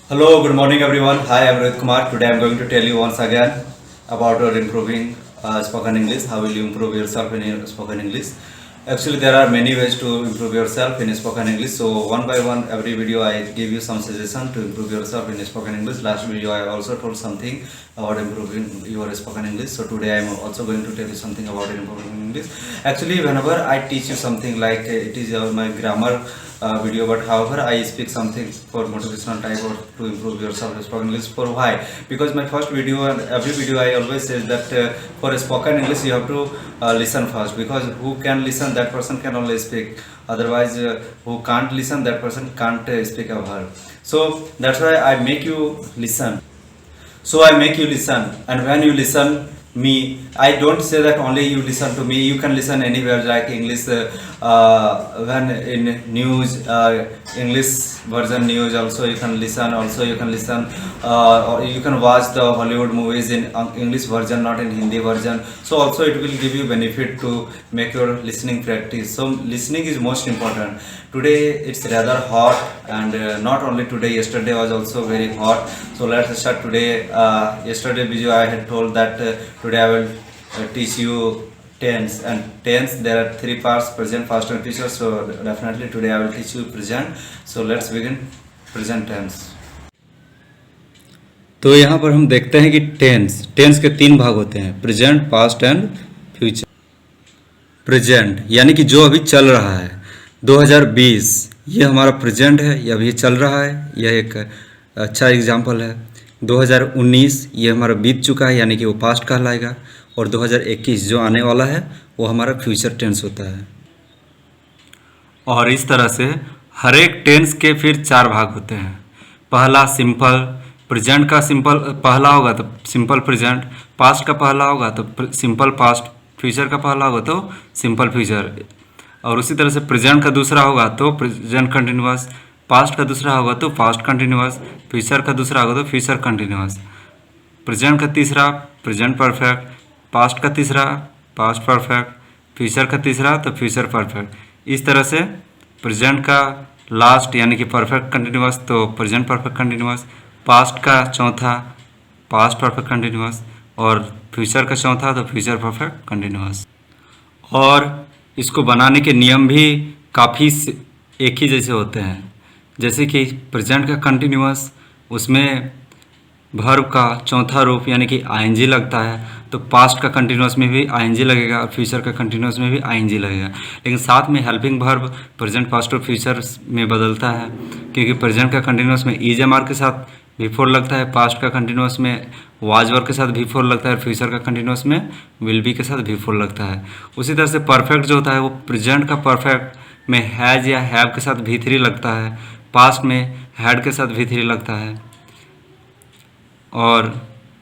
Hello, good morning everyone. Hi, I'm Rohit Kumar. Today I'm going to tell you once again about our improving spoken English. How will you improve yourself in your spoken English? Actually, there are many ways to improve yourself in spoken English. So one by one, every video I give you some suggestion to improve yourself in spoken English. Last video I also told something about improving your spoken English. So today I'm also going to tell you something about improving English. Actually, whenever I teach you something like it is my grammar video, but however I speak something for motivational type or to improve yourself spoken English. For why? Because my first video and every video I always say that for spoken English you have to listen first, because who can listen, that person can only speak. Otherwise, who can't listen, that person can't speak a word. So that's why I make you listen. So I make you listen, and when you listen me, I don't say that only you listen to me. You can listen anywhere, like English, when in news, English version news. Also you can listen. Also you can listen, or you can watch the Hollywood movies in English version, not in Hindi version. So also it will give you benefit to make your listening practice. So listening is most important. Today it's rather hot, and not only today, yesterday was also very hot. So let's start today. Yesterday video I had told that today I will teach you tense, and tense there are three parts: present, past and future. So definitely today I will teach you present. So let's begin present tense. तो यहाँ पर हम देखते हैं कि tense tense के तीन भाग होते हैं: present, past and future. Present यानी कि जो अभी चल रहा है। 2020 ये हमारा प्रेजेंट है, ये अभी चल रहा है, यह एक अच्छा एग्जाम्पल है। 2019 ये हमारा बीत चुका है, यानी कि वो पास्ट कहलाएगा। और 2021 जो आने वाला है वो हमारा फ्यूचर टेंस होता है। और इस तरह से हर एक टेंस के फिर चार भाग होते हैं। पहला सिंपल, प्रेजेंट का सिंपल पहला होगा तो सिंपल प्रेजेंट, पास्ट का पहला होगा तो सिंपल पास्ट, फ्यूचर का पहला होगा तो सिंपल फ्यूचर। और उसी तरह से प्रेजेंट का दूसरा होगा तो प्रेजेंट कंटिन्यूअस, पास्ट का दूसरा होगा तो पास्ट कंटिन्यूअस, फ्यूचर का दूसरा होगा तो फ्यूचर कंटिन्यूअस। प्रेजेंट का तीसरा प्रेजेंट परफेक्ट, पास्ट का तीसरा पास्ट परफेक्ट, फ्यूचर का तीसरा तो फ्यूचर परफेक्ट। इस तरह से प्रेजेंट का लास्ट यानी कि परफेक्ट कंटिन्यूअस तो प्रेजेंट परफेक्ट कंटिन्यूअस, पास्ट का चौथा पास्ट परफेक्ट कंटिन्यूअस, और फ्यूचर का चौथा तो फ्यूचर परफेक्ट कंटिन्यूअस। और इसको बनाने के नियम भी काफ़ी एक ही जैसे होते हैं। जैसे कि प्रेजेंट का कंटिन्यूअस, उसमें वर्ब का चौथा रूप यानी कि आईएनजी लगता है, तो पास्ट का कंटिन्यूअस में भी आईएनजी लगेगा और फ्यूचर का कंटिन्यूअस में भी आईएनजी लगेगा। लेकिन साथ में हेल्पिंग वर्ब प्रेजेंट, पास्ट और फ्यूचर में बदलता है, क्योंकि प्रेजेंट का कंटिन्यूअस में ईजेएमआर के साथ V4 लगता है, पास्ट का कंटिन्यूअस में वाज वर्ब के साथ V4 लगता है, और फ्यूचर का कंटिन्यूअस में विल बी के साथ V4 लगता है। उसी तरह से परफेक्ट जो होता है वो प्रेजेंट का परफेक्ट में हैज़ या हैव के साथ V3 लगता है, पास्ट में हैड के साथ V3 लगता है। और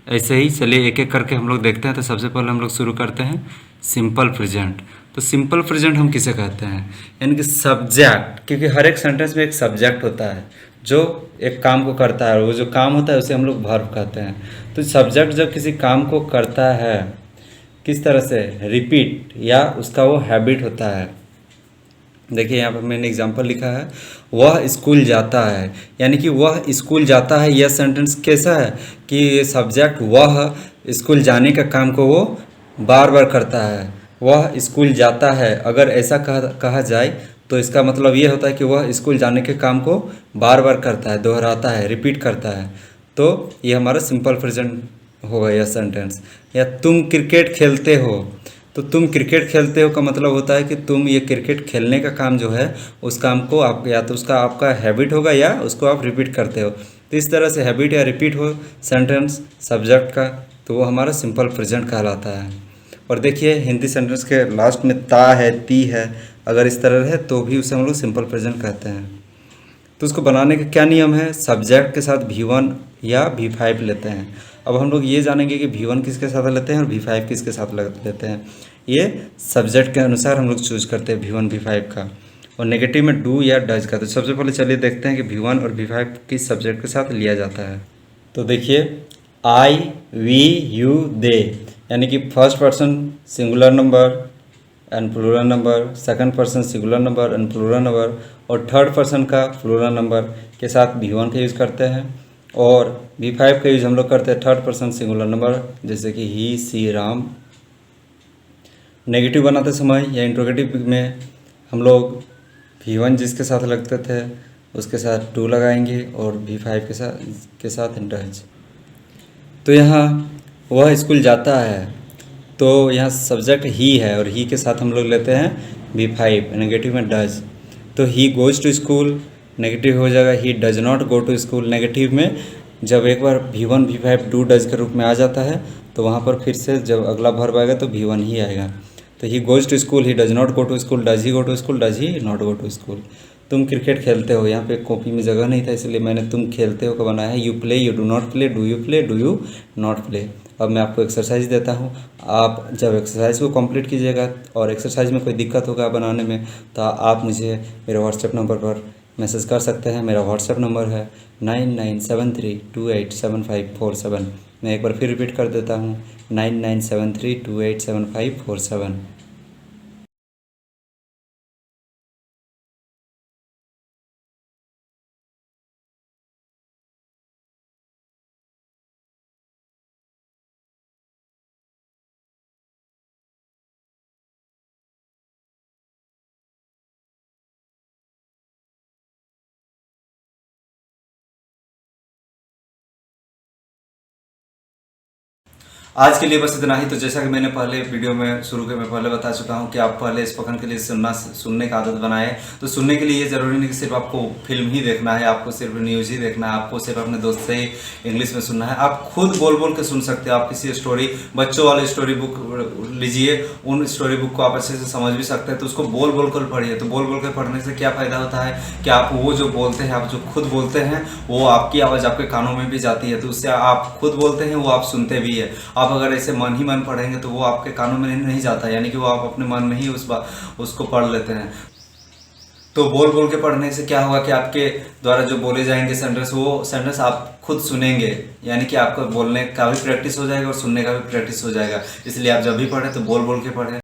ऐसे ही चलिए एक एक करके हम लोग देखते हैं। तो सबसे पहले हम लोग शुरू करते हैं सिंपल प्रेजेंट। तो सिंपल प्रेजेंट हम किसे कहते हैं? यानी कि सब्जेक्ट, क्योंकि हर एक सेंटेंस में एक सब्जेक्ट होता है जो एक काम को करता है, और वो जो काम होता है उसे हम लोग वर्ब कहते हैं। तो सब्जेक्ट जब किसी काम को करता है, किस तरह से? रिपीट, या उसका वो हैबिट होता है। देखिए यहाँ पर मैंने एग्जांपल लिखा है, वह स्कूल जाता है, यानी कि वह स्कूल जाता है। यह सेंटेंस कैसा है कि सब्जेक्ट वह स्कूल जाने का काम को वो बार बार करता है, वह स्कूल जाता है। अगर ऐसा कहा जाए तो इसका मतलब ये होता है कि वह स्कूल जाने के काम को बार बार करता है, दोहराता है, रिपीट करता है। तो ये हमारा सिंपल प्रेजेंट होगा यह सेंटेंस। या तुम क्रिकेट खेलते हो, तो तुम क्रिकेट खेलते हो का मतलब होता है कि तुम ये क्रिकेट खेलने का काम जो है उस काम को आप या तो उसका आपका हैबिट होगा या उसको आप रिपीट करते हो। तो इस तरह से हैबिट या रिपीट हो सेंटेंस सब्जेक्ट का, तो वो हमारा सिंपल प्रेजेंट कहलाता है। और देखिए हिंदी सेंटेंस के लास्ट में ता है, ती है, अगर इस तरह है तो भी उसे हम लोग सिंपल प्रेजेंट कहते हैं। तो उसको बनाने का क्या नियम है? सब्जेक्ट के साथ V1 या V5 लेते हैं। अब हम लोग ये जानेंगे कि V1 किसके साथ लेते हैं और V5 किसके साथ लेते हैं। ये सब्जेक्ट के अनुसार हम लोग चूज करते हैं V1 V5 का, और नेगेटिव में डू या डज का। तो सबसे पहले चलिए देखते हैं कि V1 और V5 किस सब्जेक्ट के साथ लिया जाता है। तो देखिए आई, वी, यू, दे, यानी कि first person singular number and plural number, second person singular number and plural number, और थर्ड पर्सन का प्लूरल नंबर के साथ V1 का यूज़ करते हैं। और V5 का यूज हम लोग करते हैं थर्ड पर्सन सिंगुलर नंबर, जैसे कि ही, सी, राम। नेगेटिव बनाते समय या इंट्रोगेटिव में हम लोग V1 जिसके साथ लगते थे उसके साथ टू लगाएंगे और V5 के साथ डज। तो यहाँ वह स्कूल जाता है, तो यहाँ सब्जेक्ट ही है और ही के साथ हम लोग लेते हैं V5, नेगेटिव में डज। तो he goes to school negative हो जाएगा he does not go to school negative में। जब एक बार V1 V5 डू डज के रूप में आ जाता है तो वहाँ पर फिर से जब अगला वर्ब आएगा तो V1 ही आएगा। तो he goes to school, he does not go to school, does he go to school, does he not go to school. तुम क्रिकेट खेलते हो, यहाँ पे कॉपी में जगह नहीं था इसलिए मैंने तुम खेलते हो का बनाया है। You play, you do not play, do you play, do you not play. अब मैं आपको एक्सरसाइज देता हूँ, आप जब एक्सरसाइज को कंप्लीट कीजिएगा और एक्सरसाइज में कोई दिक्कत होगा बनाने में तो आप मुझे मेरे व्हाट्सएप नंबर पर मैसेज कर सकते हैं। मेरा व्हाट्सएप नंबर है 9973287547। मैं एक बार फिर रिपीट कर देता हूँ 9973287547। आज के लिए बस इतना ही। तो जैसा कि मैंने पहले वीडियो में शुरू के मैं पहले बता चुका हूं कि आप पहले स्पोकन के लिए सुनने का आदत बनाएं। तो सुनने के लिए ये ज़रूरी नहीं कि सिर्फ आपको फिल्म ही देखना है, आपको सिर्फ न्यूज़ ही देखना है, आपको सिर्फ अपने दोस्त से ही इंग्लिश में सुनना है। आप खुद बोल बोल के सुन सकते हो। आप किसी स्टोरी, बच्चों वाले स्टोरी बुक लीजिए, उन स्टोरी बुक को आप अच्छे से समझ भी सकते हैं। तो उसको बोल बोल कर पढ़िए। तो बोल बोल कर पढ़ने से क्या फ़ायदा होता है कि आप वो जो बोलते हैं, आप जो खुद बोलते हैं, वो आपकी आवाज़ आपके कानों में भी जाती है। तो उससे आप खुद बोलते हैं वो आप सुनते भी है। आप अगर ऐसे मन ही मन पढ़ेंगे तो वो आपके कानों में नहीं जाता, यानी कि वो आप अपने मन में ही उसको पढ़ लेते हैं। तो बोल बोल के पढ़ने से क्या होगा कि आपके द्वारा जो बोले जाएंगे सेंटेंस, वो सेंटेंस आप खुद सुनेंगे, यानी कि आपको बोलने का भी प्रैक्टिस हो जाएगा और सुनने का भी प्रैक्टिस हो जाएगा। इसलिए आप जब भी पढ़ें तो बोल बोल के पढ़ें।